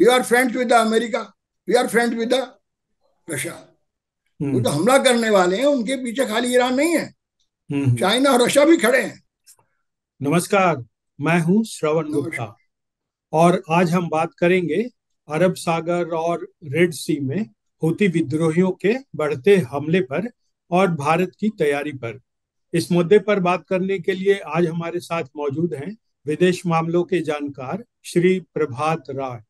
We are friends with the America, we are friends with the Russia. वो जो हम्म। हमला करने वाले हैं उनके पीछे खाली ईरान नहीं है, हम्म। चाइना और रशिया भी खड़े हैं। नमस्कार। मैं हूं श्रवण गुप्ता। नमस्कार। और आज हम बात करेंगे अरब सागर और रेड सी में हूती विद्रोहियों के बढ़ते हमले पर और भारत की तैयारी पर। इस मुद्दे पर बात करने के लिए आज हमारे साथ मौजूद हैं विदेश मामलों के जानकार श्री प्रभात राय।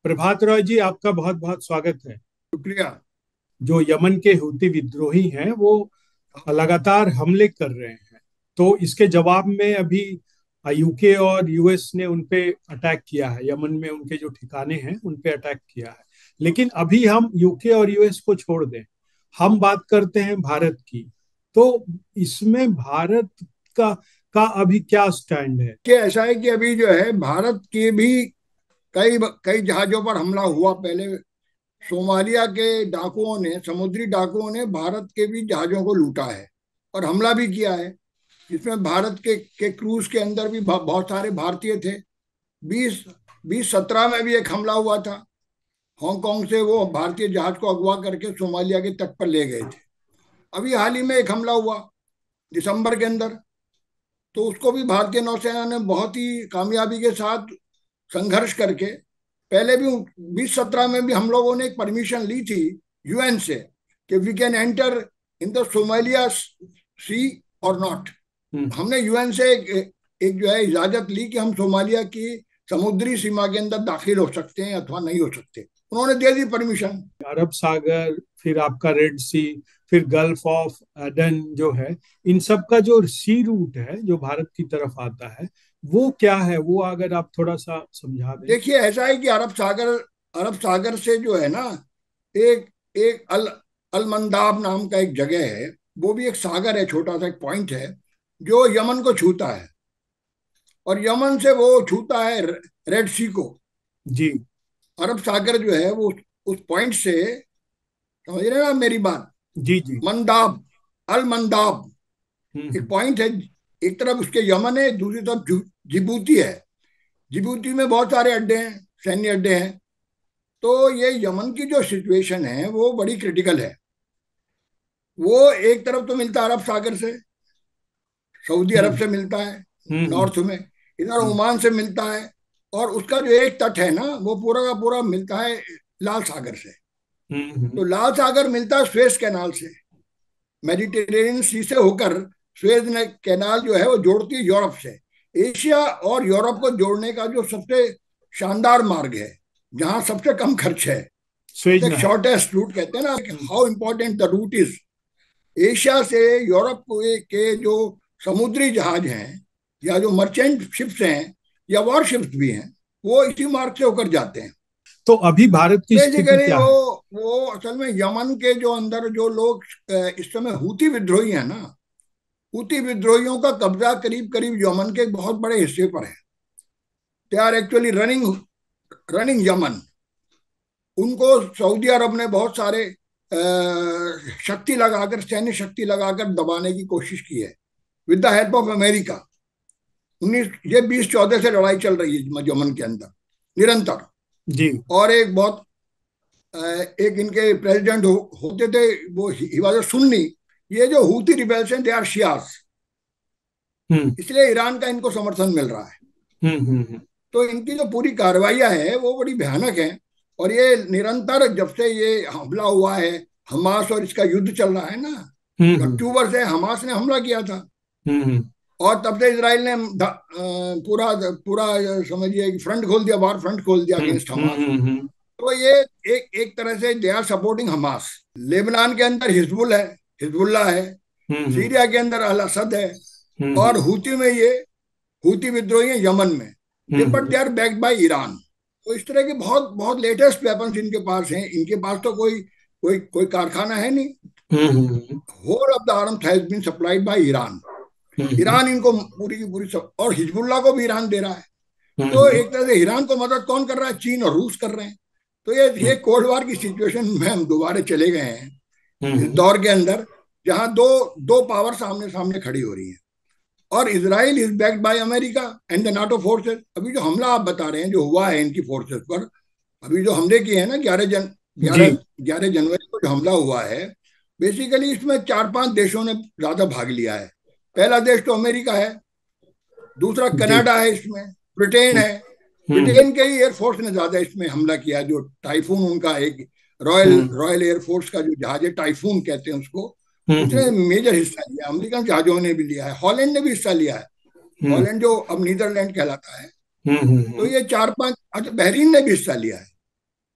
प्रभात राय जी, आपका बहुत बहुत स्वागत है। शुक्रिया। जो यमन के हूती विद्रोही हैं वो लगातार हमले कर रहे हैं, तो इसके जवाब में अभी यूके और यूएस ने उन पे अटैक किया है। यमन में उनके जो ठिकाने हैं उन पे अटैक किया है। लेकिन अभी हम यूके और यूएस को छोड़ दें, हम बात करते हैं भारत की। तो इसमें भारत का का अभी क्या स्टैंड है? कि ऐसा है कि अभी जो है भारत के भी कई कई जहाजों पर हमला हुआ पहले। सोमालिया के डाकुओं ने, समुद्री डाकुओं ने भारत के भी जहाजों को लूटा है और हमला भी किया है। इसमें भारत के क्रूज के अंदर भी बहुत सारे भारतीय थे। 2017 में भी एक हमला हुआ था। हांगकांग से वो भारतीय जहाज को अगवा करके सोमालिया के तट पर ले गए थे। अभी हाल ही में एक हमला हुआ दिसंबर के अंदर, तो उसको भी भारतीय नौसेना ने बहुत ही कामयाबी के साथ संघर्ष करके, पहले भी 2017 में भी हम लोगों ने एक परमिशन ली थी यूएन से कि we can enter in the Somalia sea और नॉट। हम्म। हमने यूएन से एक जो है इजाजत ली कि हम सोमालिया की समुद्री सीमा के अंदर दाखिल हो सकते हैं अथवा नहीं हो सकते। उन्होंने दे दी परमिशन। अरब सागर, फिर आपका रेड सी, फिर गल्फ ऑफ एडन जो है, इन सब का जो सी रूट है जो भारत की तरफ आता है, वो क्या है? वो अगर आप थोड़ा सा समझा दें। देखिए ऐसा है कि अरब सागर से जो है ना, एक एक अलमंदाब नाम का एक जगह है। वो भी एक सागर है, छोटा सा एक पॉइंट है जो यमन को छूता है, और यमन से वो छूता है रेड सी को। जी। अरब सागर जो है वो उस पॉइंट से, समझ रहे हैं ना मेरी बात? जी। जी। मंदाब, अल मंदाब एक हम्म। पॉइंट है। एक तरफ उसके यमन है, दूसरी तरफ जिबूती है। जिबूती में बहुत सारे अड्डे हैं, सैन्य अड्डे हैं। तो ये यमन की जो सिचुएशन है वो बड़ी क्रिटिकल है। वो एक तरफ तो मिलता है अरब सागर से, सऊदी अरब हम्म। से मिलता है हम्म। नॉर्थ में, इधर हम्म। ओमान से मिलता है, और उसका जो एक तट है ना वो पूरा का पूरा मिलता है लाल सागर से। हम्म। तो लाल सागर मिलता है स्वेज कैनाल से, मेडिटेरेनियन सी से होकर। स्वेज कैनाल जो है वो जोड़ती है यूरोप से। एशिया और यूरोप को जोड़ने का जो सबसे शानदार मार्ग है, जहां सबसे कम खर्च है, स्वेज नहर। शॉर्टेस्ट रूट कहते हैं ना, hmm. How important the route is. Asia से यूरोप के जो समुद्री जहाज हैं, या जो मर्चेंट शिप्स हैं, या वॉर शिप्स भी हैं, वो इसी मार्ग से होकर जाते हैं। तो अभी भारत की स्थिति बेसिकली क्या वो है? वो असल में यमन के जो अंदर जो लोग इस समय हूती विद्रोही हैं ना, हूती विद्रोहियों का कब्जा करीब करीब यमन के एक बहुत बड़े हिस्से पर है। They are actually running running Yemen. उनको सऊदी अरब ने बहुत सारे शक्ति लगाकर, सैन्य शक्ति लगाकर दबाने की कोशिश की है, with the help of America. 2014 से लड़ाई चल रही है यमन के अंदर निरंतर। जी। और एक इनके प्रेसिडेंट होते थे, वो ही वाज सुन्नी। ये जो हूती रिबेल्स हैं दे आर शियास, हम्म। इसलिए ईरान का इनको समर्थन मिल रहा है। हम्म। तो इनकी जो पूरी कार्रवाइयां है वो बड़ी भयानक है। और ये निरंतर जब से ये हमला हुआ है, हमास और इसका युद्ध चल रहा है ना, हम्म। अक्टूबर से हमास ने हमला किया था। हम्म। और तब से इसराइल ने पूरा पूरा समझिए कि फ्रंट खोल दिया, वार फ्रंट खोल दिया हम्म। Against Hamas. हम्म। तो ये एक एक तरह से they are supporting Hamas. Lebanon के अंदर हिजबुल्ला है। हम्म। सीरिया के अंदर अल असद है। और हम्म। हूती में ये हूती विद्रोही है यमन में। But hmm. They are backed by Iran. तो इस तरह के बहुत बहुत लेटेस्ट वेपन्स इनके पास हैं। इनके पास तो कोई कोई कोई कारखाना है नहीं। Hmm. Whole of the arms has been supplied by Iran. Hmm. Iran इनको पूरी की पूरी और हिजबुल्ला को भी ईरान दे रहा है। तो हम्म। एक तरह से ईरान को मदद कौन कर रहा है? चीन और रूस कर रहे हैं। तो ये कोल्ड वार की सिचुएशन में हम दोबारा चले गए हैं, इस हम्म। दौर के अंदर, जहां दो दो पावर सामने सामने खड़ी हो रही है। और Israel is backed by America and the NATO forces. अभी जो हमला आप बता रहे हैं जो हुआ है इनकी फोर्सेस पर, अभी जो हमले किए हैं ना, जी। 11 जनवरी को जो हमला हुआ है, बेसिकली इसमें 4-5 देशों ने ज्यादा भाग लिया है। पहला देश तो अमेरिका है, दूसरा जी। कनाडा है, इसमें ब्रिटेन हम्म। है। हम्म। ब्रिटेन के ही एयरफोर्स ने ज्यादा इसमें हमला किया, जो टाइफून उनका एक रॉयल हम्म। रॉयल एयरफोर्स का जो जहाज है, टाइफून कहते हैं उसको, हम्म। उसने मेजर हिस्सा लिया। अमेरिकन जहाजों ने भी लिया है, हॉलैंड ने भी हिस्सा लिया है। हम्म। हॉलैंड जो अब नीदरलैंड कहलाता है। हम्म। तो ये 4-5, अच्छा, बहरीन ने भी हिस्सा लिया है।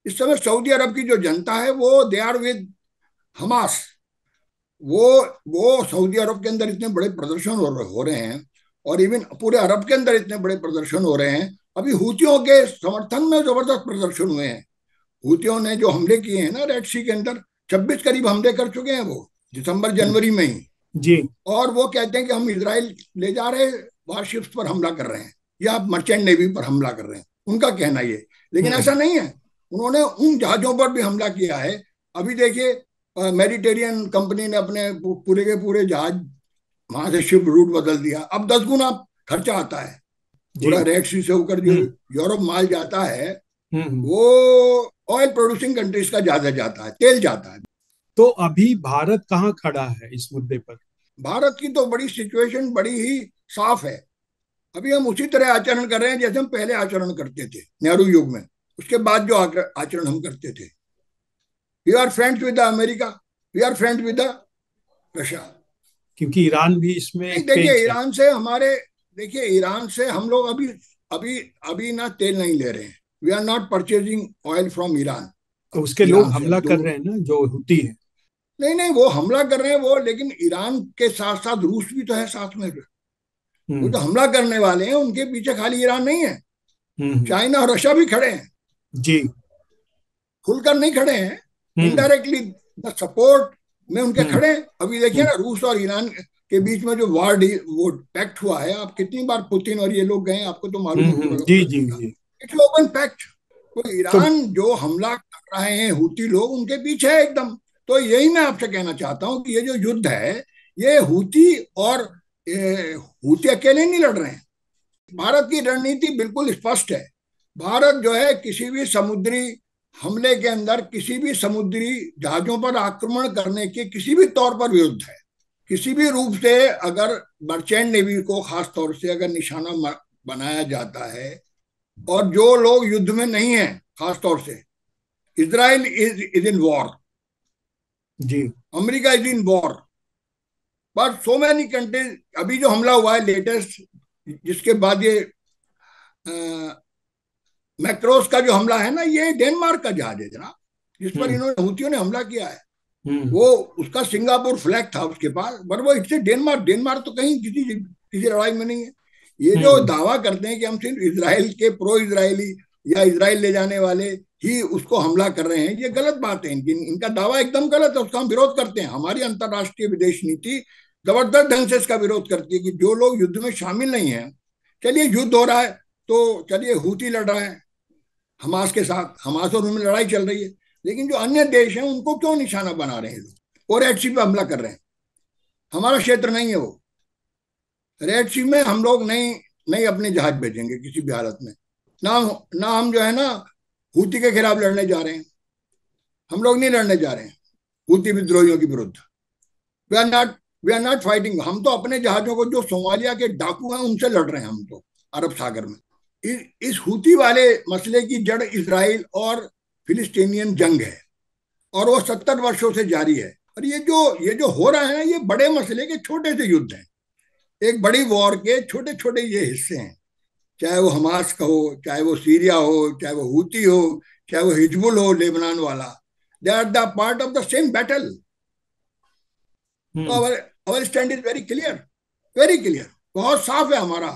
इस समय सऊदी अरब की जो जनता है वो दे आर विद हमास। वो वो सऊदी अरब के अंदर इतने बड़े प्रदर्शन हो रहे हैं, और इवन पूरे अरब के अंदर इतने बड़े प्रदर्शन हो रहे हैं। अभी हूतियों के समर्थन में जबरदस्त प्रदर्शन हुए हैं। हूतियों ने जो हमले किए हैं ना रेड सी के अंदर, 26 करीब हमले कर चुके हैं वो, दिसंबर हम्म। जनवरी में ही। जी। और वो कहते हैं कि हम इसराइल ले जा रहे वारशिप्स पर हमला कर रहे हैं, या मर्चेंट नेवी पर हमला कर रहे हैं, उनका कहना ये। लेकिन हम्म। ऐसा नहीं है, उन्होंने उन जहाजों पर भी हमला किया है। अभी देखिए, मेडिटेरियन कंपनी ने अपने पूरे के पूरे जहाज वहां से शिप रूट बदल दिया। अब 10 गुना खर्चा आता है। जी। पूरा रेड सी से होकर जो हम्म। यूरोप माल जाता है, हम्म। वो ऑयल प्रोड्यूसिंग कंट्रीज का ज्यादा जाता है, तेल जाता है। तो अभी भारत कहाँ खड़ा है इस मुद्दे पर? भारत की तो बड़ी सिचुएशन बड़ी ही साफ है। अभी हम उसी तरह आचरण कर रहे हैं जैसे हम पहले आचरण करते थे नेहरू युग में। उसके बाद जो आचरण हम करते थे, we are friends with the America, we are friends with the Russia. क्योंकि ईरान भी इसमें नहीं, एक देखिए पेंच है। ईरान से हमारे, देखिए ईरान से हम लोग अभी अभी अभी ना तेल नहीं ले रहे हैं। We are not purchasing oil from Iran, तो उसके लोग ईरान से हमला कर दूर। रहे हैं ना, जो हुती है। नहीं नहीं, वो हमला कर रहे हैं वो, लेकिन ईरान के साथ साथ रूस भी तो है साथ में। वो जो हम्म। हमला करने वाले हैं उनके पीछे खाली ईरान नहीं है, हम्म। चाइना और रशिया भी खड़े हैं। जी। खुलकर नहीं खड़े हैं, हम्म। इनडायरेक्टली द सपोर्ट में उनके हम्म। खड़े हैं। अभी देखिए हम्म। ना, रूस और ईरान के बीच में जो वार डील वो पैक्ट हुआ है, आप कितनी बार पुतिन और ये लोग गए, आपको तो मालूम जी जी रहेगा। जी। It's open pact. तो तो ईरान जो हमला कर रहे हैं हूती लोग, उनके पीछे है एकदम। तो यही मैं आपसे कहना चाहता हूं कि ये जो युद्ध है, ये हूती और हूती अकेले नहीं लड़ रहे हैं। भारत की रणनीति बिल्कुल स्पष्ट है। भारत जो है किसी भी समुद्री हमले के अंदर, किसी भी समुद्री जहाजों पर आक्रमण करने के किसी भी तौर पर विरुद्ध है। किसी भी रूप से अगर मर्चेंट नेवी को खास तौर से अगर निशाना बनाया जाता है, और जो लोग युद्ध में नहीं है, खास तौर से इसराइल इज इन वॉर, जी। America is in war, but so many countries. अभी जो हमला हुआ है लेटेस्ट, जिसके बाद ये मैक्रोस का जो हमला है ना, ये डेनमार्क का जहाज है जनाब, जिस पर हम्म। इन्होंने हूतियों ने हमला किया है। हम्म। वो, उसका सिंगापुर फ्लैग था उसके पास, पर वो इससे डेनमार्क डेनमार्क तो कहीं किसी किसी लड़ाई में नहीं है। ये जो हम्म। दावा करते हैं कि हम सिर्फ इसराइल के प्रो इसराइली या इसराइल ले जाने वाले ही उसको हमला कर रहे हैं, ये गलत बात है। इनका दावा एकदम गलत है, उसका हम विरोध करते हैं। हमारी अंतर्राष्ट्रीय विदेश नीति जबरदस्त ढंग से इसका विरोध करती है कि जो लोग युद्ध में शामिल नहीं है। चलिए युद्ध हो रहा है, तो चलिए हूती लड़ रहा है हमास के साथ, हमास और उनमें लड़ाई चल रही है, लेकिन जो अन्य देश हैं उनको क्यों निशाना बना रहे हैं लोग, और रेड सी पे हमला कर रहे हैं। हमारा क्षेत्र नहीं है वो। रेड सी में हम लोग नहीं नहीं अपने जहाज भेजेंगे किसी भी हालत में। ना ना हम जो है ना हूती के खिलाफ लड़ने जा रहे हैं। हम लोग नहीं लड़ने जा रहे हैं हूती विद्रोहियों के विरुद्ध। We are not we are not fighting. हम तो अपने जहाजों को, जो सोमालिया के डाकू हैं उनसे लड़ रहे हैं हम तो, अरब सागर में। इस हूती वाले मसले की जड़ इसराइल और फिलिस्तीनियन जंग है, और वो 70 वर्षों से जारी है। और ये जो हो रहा है ना, ये बड़े मसले के छोटे से युद्ध हैं। एक बड़ी वॉर के छोटे छोटे ये हिस्से हैं। चाहे वो हमास का हो, चाहे वो सीरिया हो, चाहे वो हूती हो, चाहे वो हिजबुल हो लेबनान वाला, they are the part of the same battle. तो hmm. Our stand is very clear, very clear. बहुत साफ है हमारा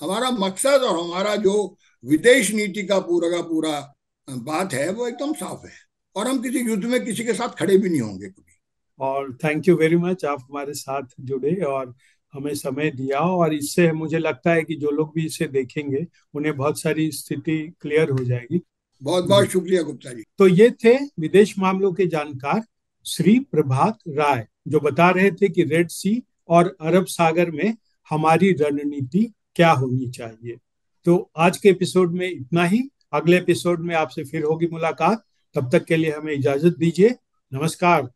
हमारा मकसद, और हमारा जो विदेश नीति का पूरा बात है वो एकदम साफ है। और हम किसी युद्ध में किसी के साथ खड़े भी नहीं होंगे कभी। और थैंक यू वेरी मच, आप हमारे साथ जुड़े और हमें समय दिया। और इससे मुझे लगता है कि जो लोग भी इसे देखेंगे उन्हें बहुत सारी स्थिति क्लियर हो जाएगी। बहुत जी। बहुत शुक्रिया गुप्ता जी। तो ये थे विदेश मामलों के जानकार श्री प्रभात राय, जो बता रहे थे कि रेड सी और अरब सागर में हमारी रणनीति क्या होनी चाहिए। तो आज के एपिसोड में इतना ही। अगले एपिसोड में आपसे फिर होगी मुलाकात। तब तक के लिए हमें इजाजत दीजिए। नमस्कार।